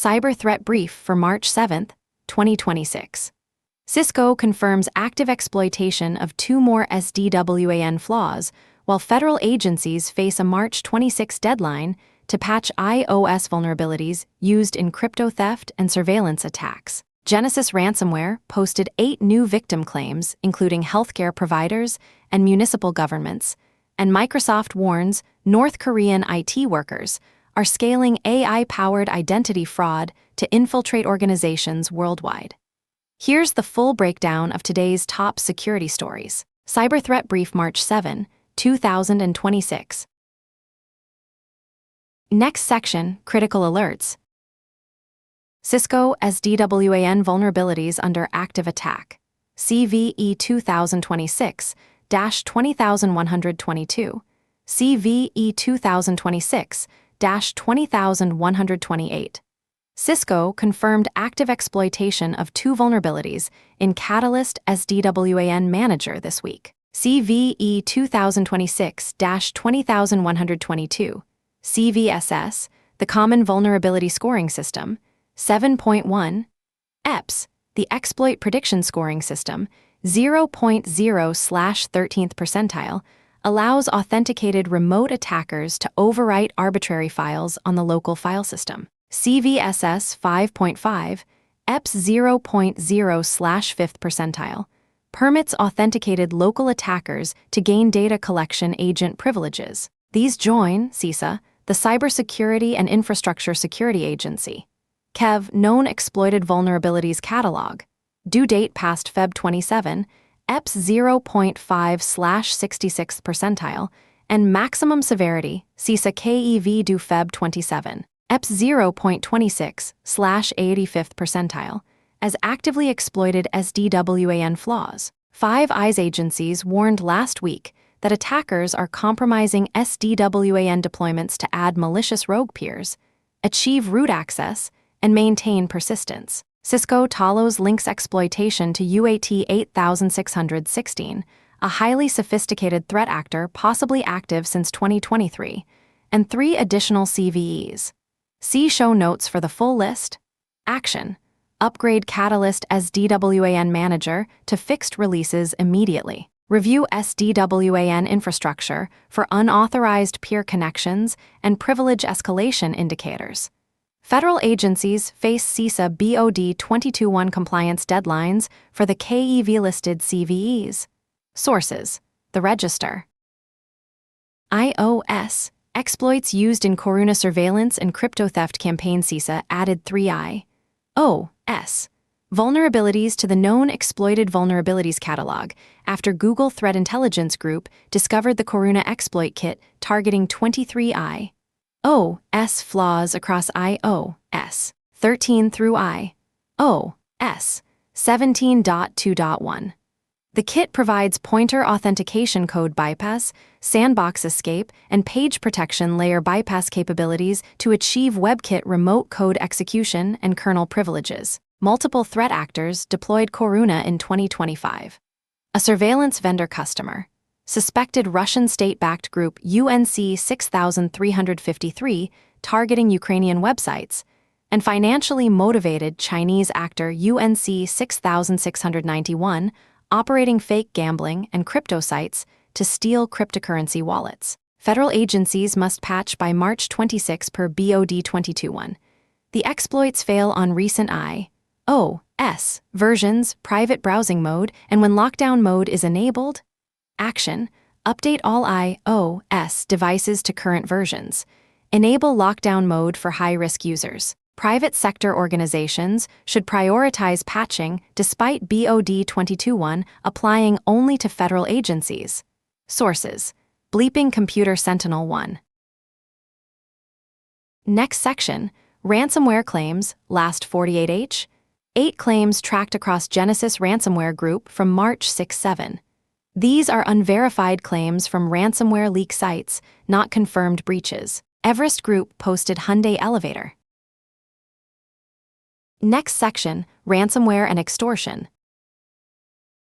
Cyber Threat Brief for March 7, 2026. Cisco confirms active exploitation of 2 more SDWAN flaws, while federal agencies face a March 26 deadline to patch iOS vulnerabilities used in crypto theft and surveillance attacks. Genesis Ransomware posted 8 new victim claims, including healthcare providers and municipal governments, and Microsoft warns North Korean IT workers are scaling AI-powered identity fraud to infiltrate organizations worldwide. Here's the full breakdown of today's top security stories. Cyber Threat Brief March 7, 2026. Next section, Critical Alerts. Cisco SDWAN vulnerabilities under active attack. CVE 2026-20122. CVE 2026-20128. Cisco confirmed active exploitation of 2 vulnerabilities in Catalyst SDWAN Manager this week. CVE 2026-20122. CVSS, the Common Vulnerability Scoring System, 7.1. EPS, the Exploit Prediction Scoring System, 0.0/13th percentile, allows authenticated remote attackers to overwrite arbitrary files on the local file system. CVSS 5.5, EPS 0.0/5th percentile, permits authenticated local attackers to gain data collection agent privileges. These join CISA, the Cybersecurity and Infrastructure Security Agency. KEV Known Exploited Vulnerabilities Catalog. Due date past Feb 27, EPS 0.5/66th percentile, and maximum severity, CISA KEV due Feb 27, EPS 0.26/85th percentile, as actively exploited SDWAN flaws. Five Eyes agencies warned last week that attackers are compromising SDWAN deployments to add malicious rogue peers, achieve root access, and maintain persistence. Cisco Talos links exploitation to UAT 8616, a highly sophisticated threat actor possibly active since 2023, and 3 additional CVEs. See show notes for the full list. Action: upgrade Catalyst SDWAN Manager to fixed releases immediately. Review SDWAN infrastructure for unauthorized peer connections and privilege escalation indicators. Federal agencies face CISA BOD 221 compliance deadlines for the KEV-listed CVEs. Sources: The Register. iOS exploits used in Corona surveillance and crypto theft campaign. CISA added 3 iOS vulnerabilities to the Known Exploited Vulnerabilities Catalog after Google Threat Intelligence Group discovered the Corona exploit kit targeting 23 iOS flaws across iOS 13 through iOS 17.2.1. The kit provides pointer authentication code bypass, sandbox escape, and page protection layer bypass capabilities to achieve WebKit remote code execution and kernel privileges. Multiple threat actors deployed Corona in 2025. A surveillance vendor customer. Suspected Russian state-backed group UNC 6353 targeting Ukrainian websites, and financially motivated Chinese actor UNC 6691 operating fake gambling and crypto sites to steal cryptocurrency wallets. Federal agencies must patch by March 26 per BOD 221. The exploits fail on recent iOS versions, private browsing mode, and when lockdown mode is enabled. Action: update all iOS devices to current versions. Enable lockdown mode for high-risk users. Private sector organizations should prioritize patching despite BOD 221 applying only to federal agencies. Sources: Bleeping Computer Sentinel 1. Next section, ransomware claims, last 48H. 8 claims tracked across Genesis Ransomware Group from March 6-7. These are unverified claims from ransomware leak sites, not confirmed breaches. Everest Group posted Hyundai elevator. Next section, ransomware and extortion.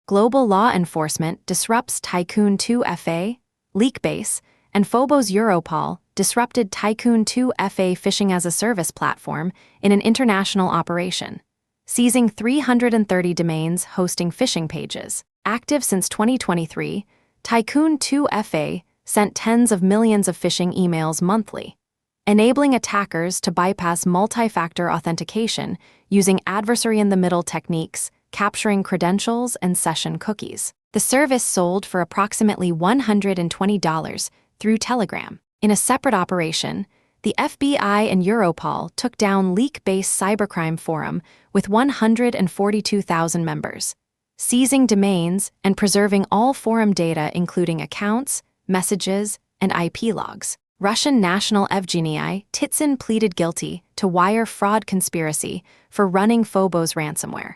Global law enforcement disrupts Tycoon 2 FA, Leakbase, and Phobos Europol disrupted Tycoon 2FA phishing-as-a-service platform in an international operation, seizing 330 domains hosting phishing pages. Active since 2023, Tycoon 2FA sent tens of millions of phishing emails monthly, enabling attackers to bypass multi-factor authentication using adversary-in-the-middle techniques, capturing credentials and session cookies. The service sold for approximately $120 through Telegram. In a separate operation, the FBI and Europol took down leak-based cybercrime forum with 142,000 members, seizing domains and preserving all forum data including accounts, messages, and IP logs. Russian national Evgeny Titsin pleaded guilty to wire fraud conspiracy for running Phobos ransomware,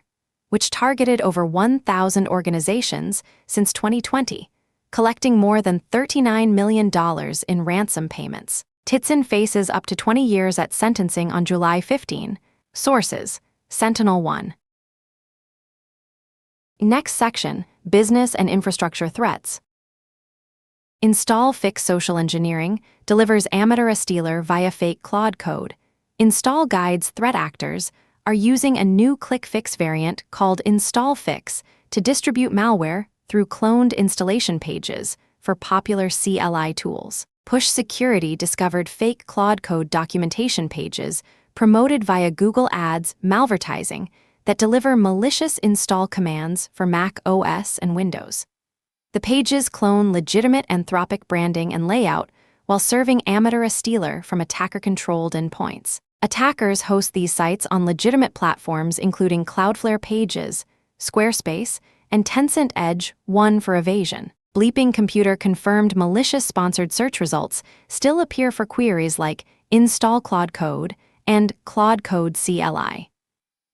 which targeted over 1,000 organizations since 2020, collecting more than $39 million in ransom payments. Titsin faces up to 20 years at sentencing on July 15. Sources: Sentinel-1. Next section: Business and Infrastructure Threats. Install Fix Social Engineering delivers amateur stealer via fake Claude code. Install Guide's threat actors are using a new click fix variant called Install Fix to distribute malware through cloned installation pages for popular CLI tools. Push Security discovered fake Claude code documentation pages promoted via Google Ads malvertising that deliver malicious install commands for Mac OS and Windows. The pages clone legitimate Anthropic branding and layout while serving amateur stealer from attacker-controlled endpoints. Attackers host these sites on legitimate platforms including Cloudflare Pages, Squarespace, and Tencent Edge, one for evasion. Bleeping Computer confirmed malicious sponsored search results still appear for queries like install Claude code and Claude code CLI.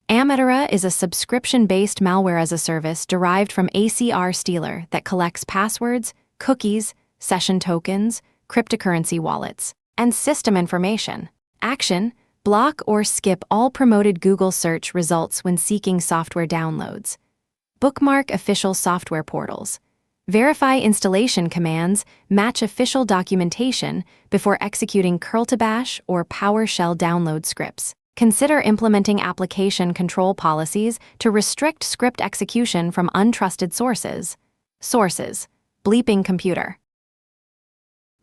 Amatera is a subscription-based malware-as-a-service derived from ACR Stealer that collects passwords, cookies, session tokens, cryptocurrency wallets, and system information. Action: block or skip all promoted Google search results when seeking software downloads. Bookmark official software portals. Verify installation commands match official documentation before executing curl-to-bash or PowerShell download scripts. Consider implementing application control policies to restrict script execution from untrusted sources. Sources: Bleeping Computer.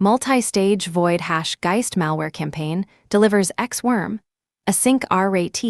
Multi-stage void hash Geist malware campaign delivers XWorm, Async RAT,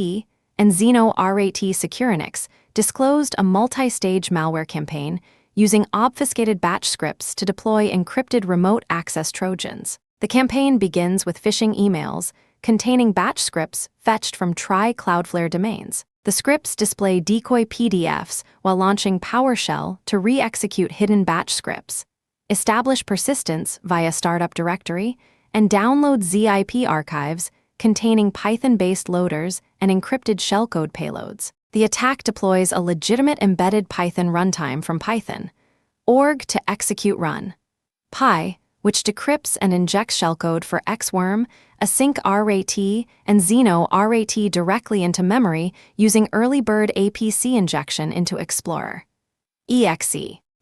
and Xeno RAT Securinix disclosed a multi-stage malware campaign using obfuscated batch scripts to deploy encrypted remote access Trojans. The campaign begins with phishing emails containing batch scripts fetched from Cloudflare domains. The scripts display decoy PDFs while launching PowerShell to re-execute hidden batch scripts, establish persistence via startup directory, and download ZIP archives containing Python-based loaders and encrypted shellcode payloads. The attack deploys a legitimate embedded Python runtime from Python, org to execute run, Py, which decrypts and injects shellcode for XWorm, Async RAT, and Xeno RAT directly into memory using early bird APC injection into Explorer. exe,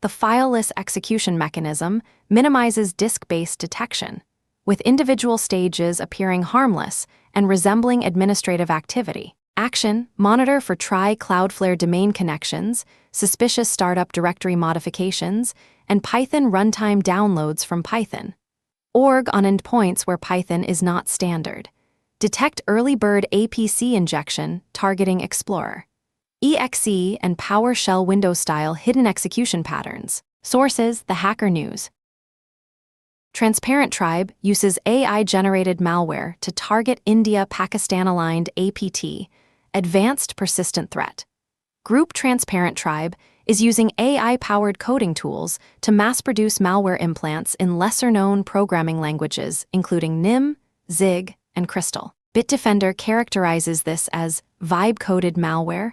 the fileless execution mechanism, minimizes disk-based detection, with individual stages appearing harmless and resembling administrative activity. Action: monitor for Cloudflare domain connections, suspicious startup directory modifications, and Python runtime downloads from Python. Org on endpoints where Python is not standard. Detect early bird APC injection targeting Explorer. exe and PowerShell Windows-style hidden execution patterns. Sources: The Hacker News. Transparent Tribe uses AI-generated malware to target India-Pakistan-aligned APT, Advanced Persistent Threat. Group Transparent Tribe is using AI-powered coding tools to mass-produce malware implants in lesser-known programming languages, including NIM, Zig, and Crystal. Bitdefender characterizes this as vibe-coded malware,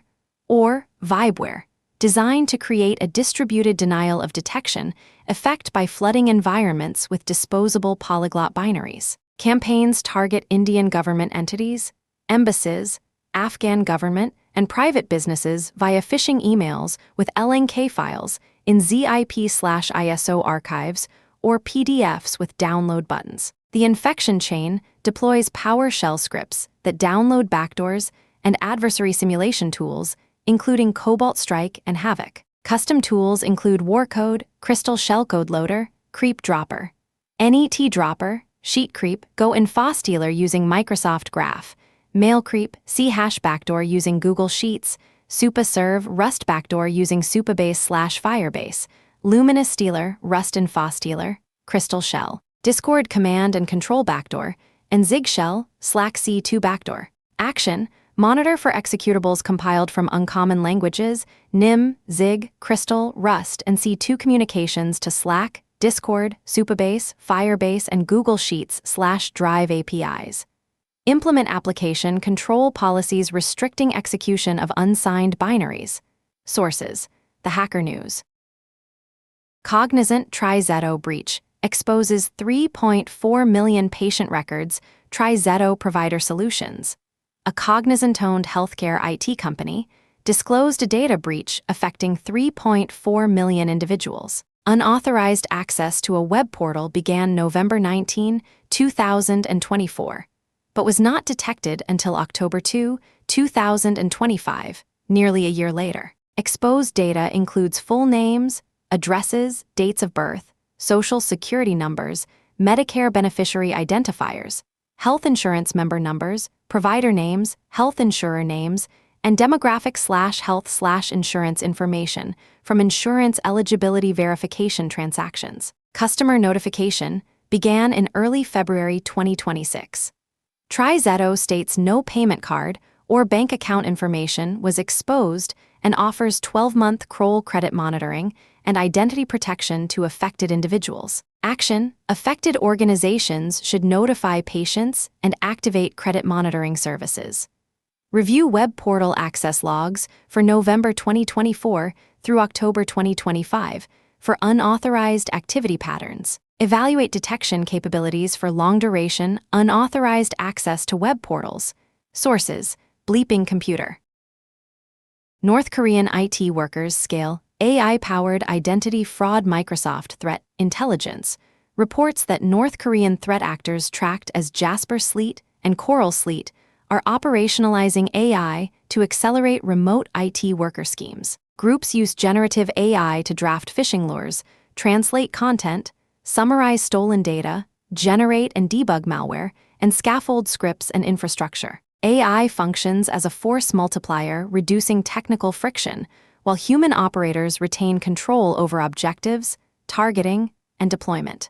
or vibeware, designed to create a distributed denial of detection effect by flooding environments with disposable polyglot binaries. Campaigns target Indian government entities, embassies, Afghan government, and private businesses via phishing emails with LNK files in ZIP/ISO archives or PDFs with download buttons. The infection chain deploys PowerShell scripts that download backdoors and adversary simulation tools, including Cobalt Strike and Havoc. Custom tools include Warcode, Crystal Shellcode Loader, Creep Dropper, NET Dropper, Sheet Creep, Go and FOSstealer using Microsoft Graph, Mail Creep, C-Hash Backdoor using Google Sheets, SupaServe, Rust Backdoor using Supabase/Firebase, Luminous Stealer, Rust and FOSstealer, Crystal Shell, Discord Command and Control Backdoor, and Zig Shell, Slack C2 Backdoor. Action: monitor for executables compiled from uncommon languages, NIM, Zig, Crystal, Rust, and C2 communications to Slack, Discord, Supabase, Firebase, and Google Sheets/Drive APIs. Implement application control policies restricting execution of unsigned binaries. Sources: The Hacker News. Cognizant TriZetto breach exposes 3.4 million patient records, TriZetto Provider Solutions. A Cognizant-owned healthcare IT company disclosed a data breach affecting 3.4 million individuals. Unauthorized access to a web portal began November 19, 2024, but was not detected until October 2, 2025, nearly a year later. Exposed data includes full names, addresses, dates of birth, social security numbers, Medicare beneficiary identifiers, health insurance member numbers, provider names, health insurer names, and demographic/health/insurance information from insurance eligibility verification transactions. Customer notification began in early February 2026. TriZetto states no payment card or bank account information was exposed and offers 12-month Kroll credit monitoring and identity protection to affected individuals. Action: affected organizations should notify patients and activate credit monitoring services. Review web portal access logs for November 2024 through October 2025 for unauthorized activity patterns. Evaluate detection capabilities for long-duration, unauthorized access to web portals. Sources: Bleeping Computer. North Korean IT workers scale AI-powered identity fraud. Microsoft Threat Intelligence reports that North Korean threat actors tracked as Jasper Sleet and Coral Sleet are operationalizing AI to accelerate remote IT worker schemes. Groups use generative AI to draft phishing lures, translate content, summarize stolen data, generate and debug malware, and scaffold scripts and infrastructure. AI functions as a force multiplier, reducing technical friction, while human operators retain control over objectives, targeting, and deployment.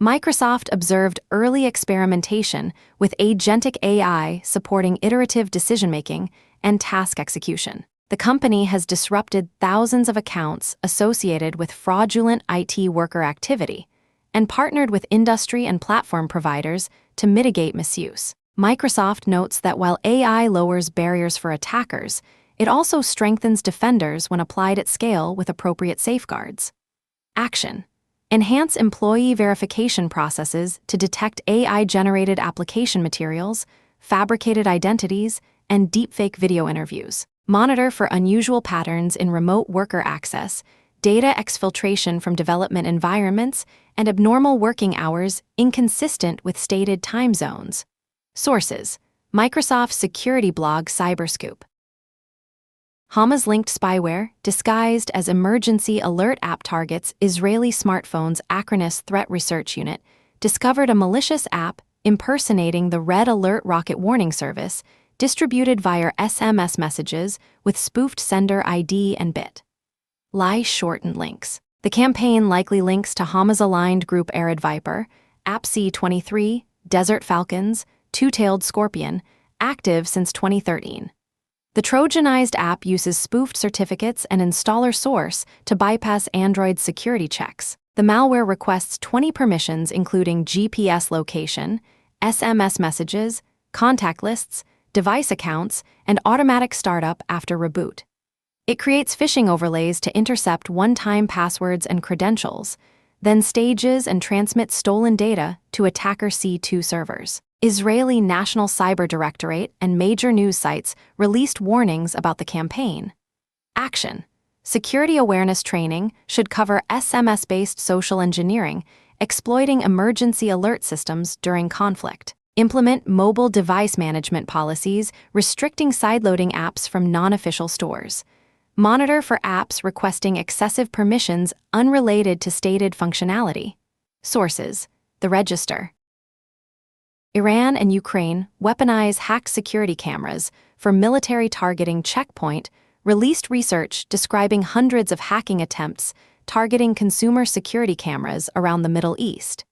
Microsoft observed early experimentation with agentic AI supporting iterative decision-making and task execution. The company has disrupted thousands of accounts associated with fraudulent IT worker activity and partnered with industry and platform providers to mitigate misuse. Microsoft notes that while AI lowers barriers for attackers, it also strengthens defenders when applied at scale with appropriate safeguards. Action: enhance employee verification processes to detect AI-generated application materials, fabricated identities, and deepfake video interviews. Monitor for unusual patterns in remote worker access, data exfiltration from development environments, and abnormal working hours inconsistent with stated time zones. Sources: Microsoft security blog Cyberscoop. Hamas-linked spyware, disguised as emergency alert app, targets Israeli smartphones. Acronis Threat Research Unit discovered a malicious app impersonating the Red Alert rocket warning service, distributed via SMS messages with spoofed sender ID and bit. Lie shortened links. The campaign likely links to Hamas-aligned group Arid Viper, AppC23, Desert Falcons, Two-Tailed Scorpion, active since 2013. The Trojanized app uses spoofed certificates and installer source to bypass Android security checks. The malware requests 20 permissions including GPS location, SMS messages, contact lists, device accounts, and automatic startup after reboot. It creates phishing overlays to intercept one-time passwords and credentials, then stages and transmits stolen data to attacker C2 servers. Israeli National Cyber Directorate and major news sites released warnings about the campaign. Action: security awareness training should cover SMS-based social engineering, exploiting emergency alert systems during conflict. Implement mobile device management policies, restricting sideloading apps from non-official stores. Monitor for apps requesting excessive permissions unrelated to stated functionality. Sources: The Register. Iran and Ukraine weaponize hacked security cameras for military targeting. Checkpoint released research describing hundreds of hacking attempts targeting consumer security cameras around the Middle East,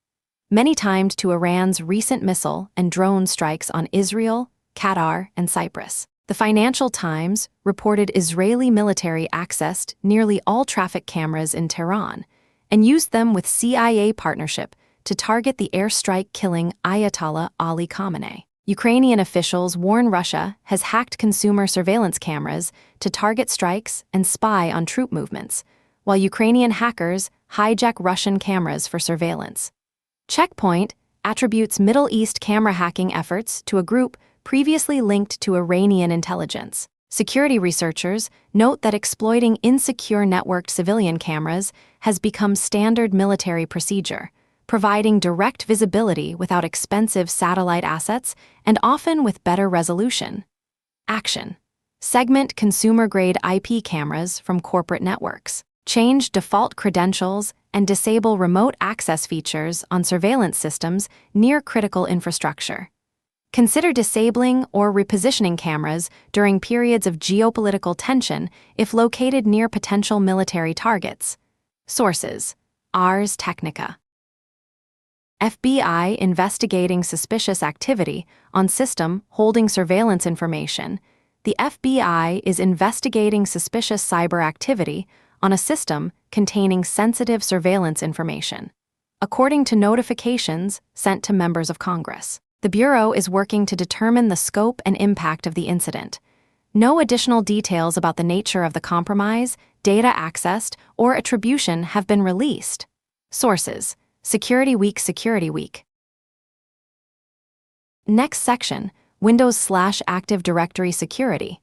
many timed to Iran's recent missile and drone strikes on Israel, Qatar, and Cyprus. The Financial Times reported Israeli military accessed nearly all traffic cameras in Tehran and used them with CIA partnership to target the airstrike killing Ayatollah Ali Khamenei. Ukrainian officials warn Russia has hacked consumer surveillance cameras to target strikes and spy on troop movements, while Ukrainian hackers hijack Russian cameras for surveillance. Checkpoint attributes Middle East camera hacking efforts to a group previously linked to Iranian intelligence. Security researchers note that exploiting insecure networked civilian cameras has become standard military procedure, providing direct visibility without expensive satellite assets and often with better resolution. Action: segment consumer-grade IP cameras from corporate networks. Change default credentials and disable remote access features on surveillance systems near critical infrastructure. Consider disabling or repositioning cameras during periods of geopolitical tension if located near potential military targets. Sources: Ars Technica. FBI investigating suspicious activity on system holding surveillance information. The FBI is investigating suspicious cyber activity on a system containing sensitive surveillance information, according to notifications sent to members of Congress. The Bureau is working to determine the scope and impact of the incident. No additional details about the nature of the compromise, data accessed, or attribution have been released. Sources: Security Week. Next section: Windows/Active Directory Security.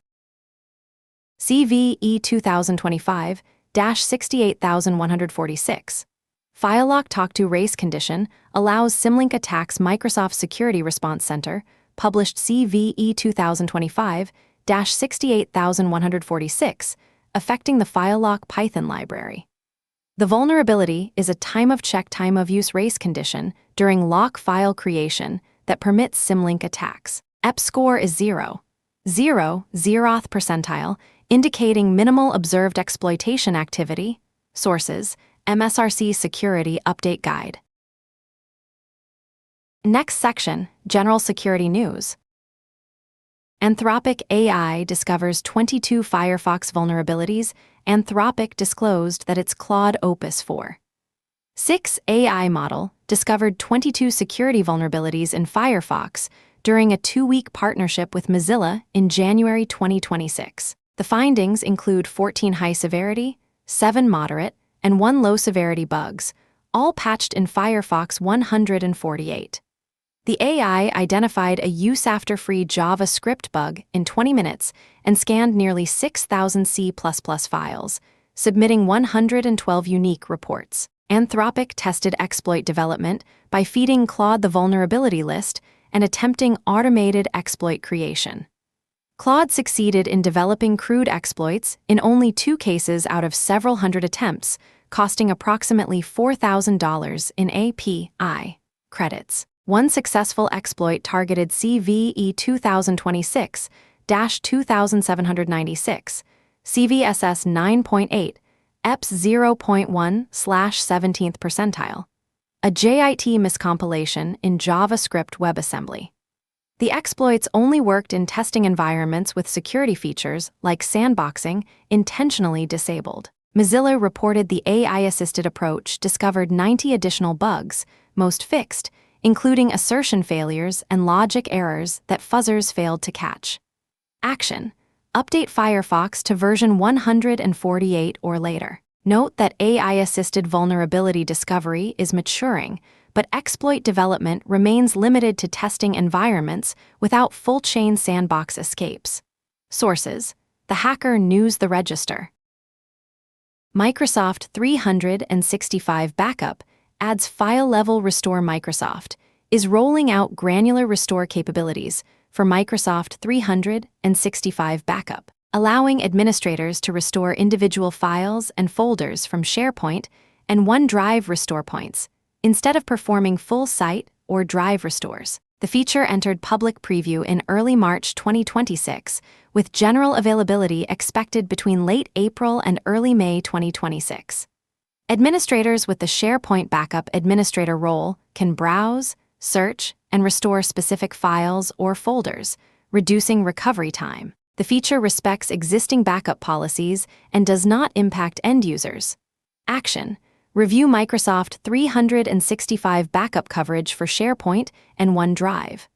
CVE 2025-68146. FileLock Talk2 Race Condition allows symlink attacks. Microsoft Security Response Center published CVE 2025-68146, affecting the FileLock Python library. The vulnerability is a time-of-check, time-of-use race condition during lock file creation that permits symlink attacks. EP score is 0, 0th percentile, indicating minimal observed exploitation activity. Sources: MSRC Security Update Guide. Next section: General Security News. Anthropic AI discovers 22 Firefox vulnerabilities. Anthropic disclosed that its Claude Opus 4.6 AI model discovered 22 security vulnerabilities in Firefox during a 2-week partnership with Mozilla in January 2026. The findings include 14 high-severity, 7 moderate, and 1 low-severity bugs, all patched in Firefox 148. The AI identified a use-after-free JavaScript bug in 20 minutes and scanned nearly 6,000 C++ files, submitting 112 unique reports. Anthropic tested exploit development by feeding Claude the vulnerability list and attempting automated exploit creation. Claude succeeded in developing crude exploits in only 2 cases out of several hundred attempts, costing approximately $4,000 in API credits. One successful exploit targeted CVE 2026-2796, CVSS 9.8, EPS 0.1/17th percentile, a JIT miscompilation in JavaScript WebAssembly. The exploits only worked in testing environments with security features like sandboxing intentionally disabled. Mozilla reported the AI-assisted approach discovered 90 additional bugs, most fixed, including assertion failures and logic errors that fuzzers failed to catch. Action: update Firefox to version 148 or later. Note that AI-assisted vulnerability discovery is maturing, but exploit development remains limited to testing environments without full-chain sandbox escapes. Sources: The Hacker News, The Register. Microsoft 365 Backup adds file-level restore. Microsoft is rolling out granular restore capabilities for Microsoft 365 backup, allowing administrators to restore individual files and folders from SharePoint and OneDrive restore points, instead of performing full site or drive restores. The feature entered public preview in early March 2026, with general availability expected between late April and early May 2026. Administrators with the SharePoint Backup Administrator role can browse, search, and restore specific files or folders, reducing recovery time. The feature respects existing backup policies and does not impact end users. Action: review Microsoft 365 backup coverage for SharePoint and OneDrive.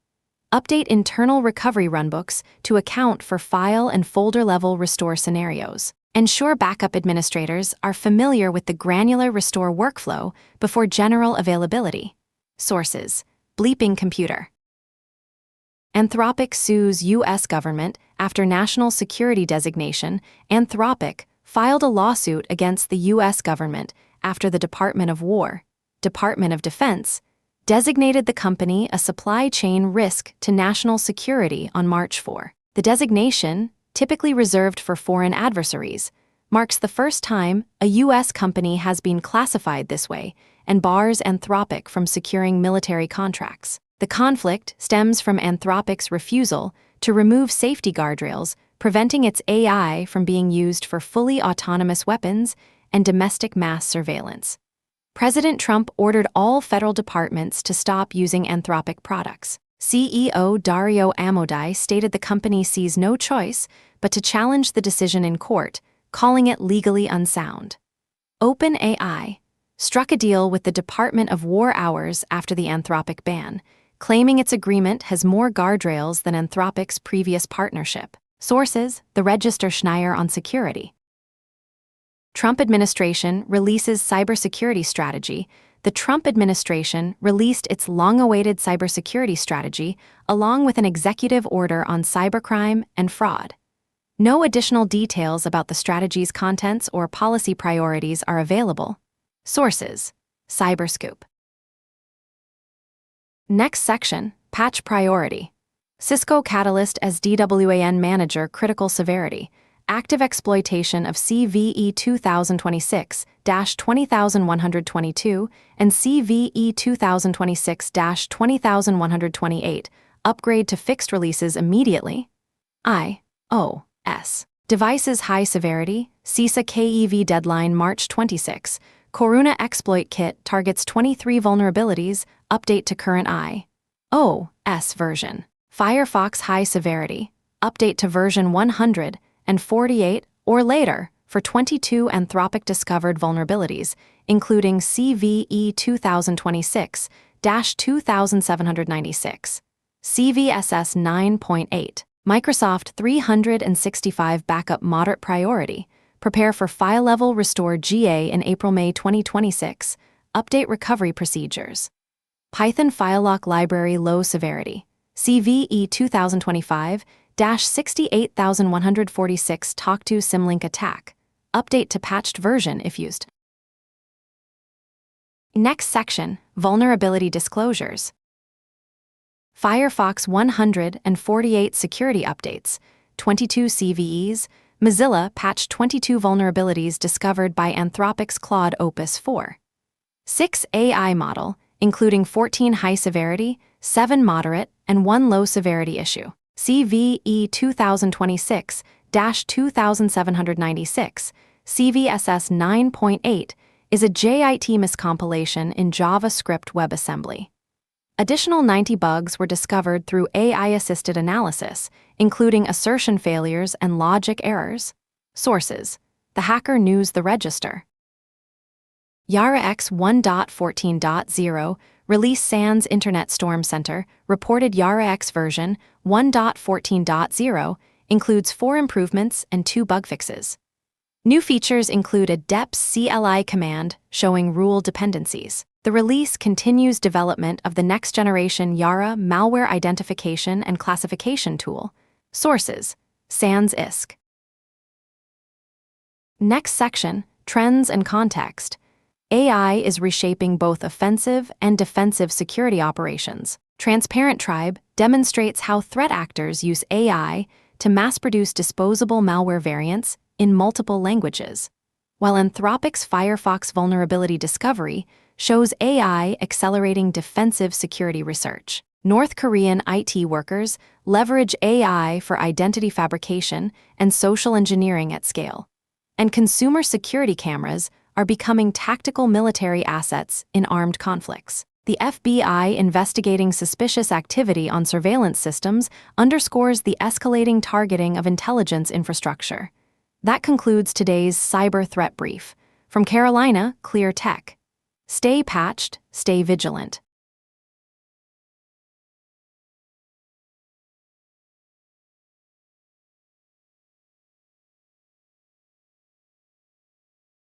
Update internal recovery runbooks to account for file and folder-level restore scenarios. Ensure backup administrators are familiar with the granular restore workflow before general availability. Sources: Bleeping Computer. Anthropic sues U.S. government after national security designation. Anthropic filed a lawsuit against the U.S. government after the Department of Defense, designated the company a supply chain risk to national security on March 4. The designation, typically reserved for foreign adversaries, marks the first time a U.S. company has been classified this way and bars Anthropic from securing military contracts. The conflict stems from Anthropic's refusal to remove safety guardrails, preventing its AI from being used for fully autonomous weapons and domestic mass surveillance. President Trump ordered all federal departments to stop using Anthropic products. CEO Dario Amodei stated the company sees no choice but to challenge the decision in court, calling it legally unsound. OpenAI struck a deal with the Department of War hours after the Anthropic ban, claiming its agreement has more guardrails than Anthropic's previous partnership. Sources: The Register. Schneier on security. Trump administration releases cybersecurity strategy. The Trump administration released its long-awaited cybersecurity strategy along with an executive order on cybercrime and fraud. No additional details about the strategy's contents or policy priorities are available. Sources: Cyberscoop. Next section: Patch priority. Cisco Catalyst as DWAN Manager. Critical severity. Active exploitation of CVE 2026-20122 and CVE 2026-20128. Upgrade to fixed releases immediately. iOS. Devices high severity. CISA KEV deadline March 26. Corona exploit kit targets 23 vulnerabilities. Update to current iOS version. Firefox high severity. Update to version 148 or later for 22 Anthropic discovered vulnerabilities, including CVE 2026-2796. CVSS 9.8. Microsoft 365 backup moderate priority. Prepare for file-level restore GA in April-May 2026. Update recovery procedures. Python file lock library low severity. CVE 2025-68146 Talk to Symlink attack. Update to patched version if used. Next section: Vulnerability disclosures. Firefox 148 security updates, 22 CVEs. Mozilla patched 22 vulnerabilities discovered by Anthropic's Claude Opus 4. 6 AI model, including 14 high severity, 7 moderate, and 1 low severity issue. CVE 2026-2796, CVSS 9.8, is a JIT miscompilation in JavaScript WebAssembly. Additional 90 bugs were discovered through AI-assisted analysis, including assertion failures and logic errors. Sources: The Hacker News. The Register. YaraX 1.14.0 Release. SANS Internet Storm Center reported YaraX version 1.14.0 includes 4 improvements and 2 bug fixes. New features include a deps CLI command showing rule dependencies. The release continues development of the next-generation Yara malware identification and classification tool. Sources: SANS ISC. Next section: Trends and context. AI is reshaping both offensive and defensive security operations. Transparent Tribe demonstrates how threat actors use AI to mass-produce disposable malware variants in multiple languages, while Anthropic's Firefox Vulnerability Discovery shows AI accelerating defensive security research. North Korean IT workers leverage AI for identity fabrication and social engineering at scale. And consumer security cameras are becoming tactical military assets in armed conflicts. The FBI investigating suspicious activity on surveillance systems underscores the escalating targeting of intelligence infrastructure. That concludes today's Cyber Threat Brief. From Carolina Clear Tech. Stay patched, stay vigilant.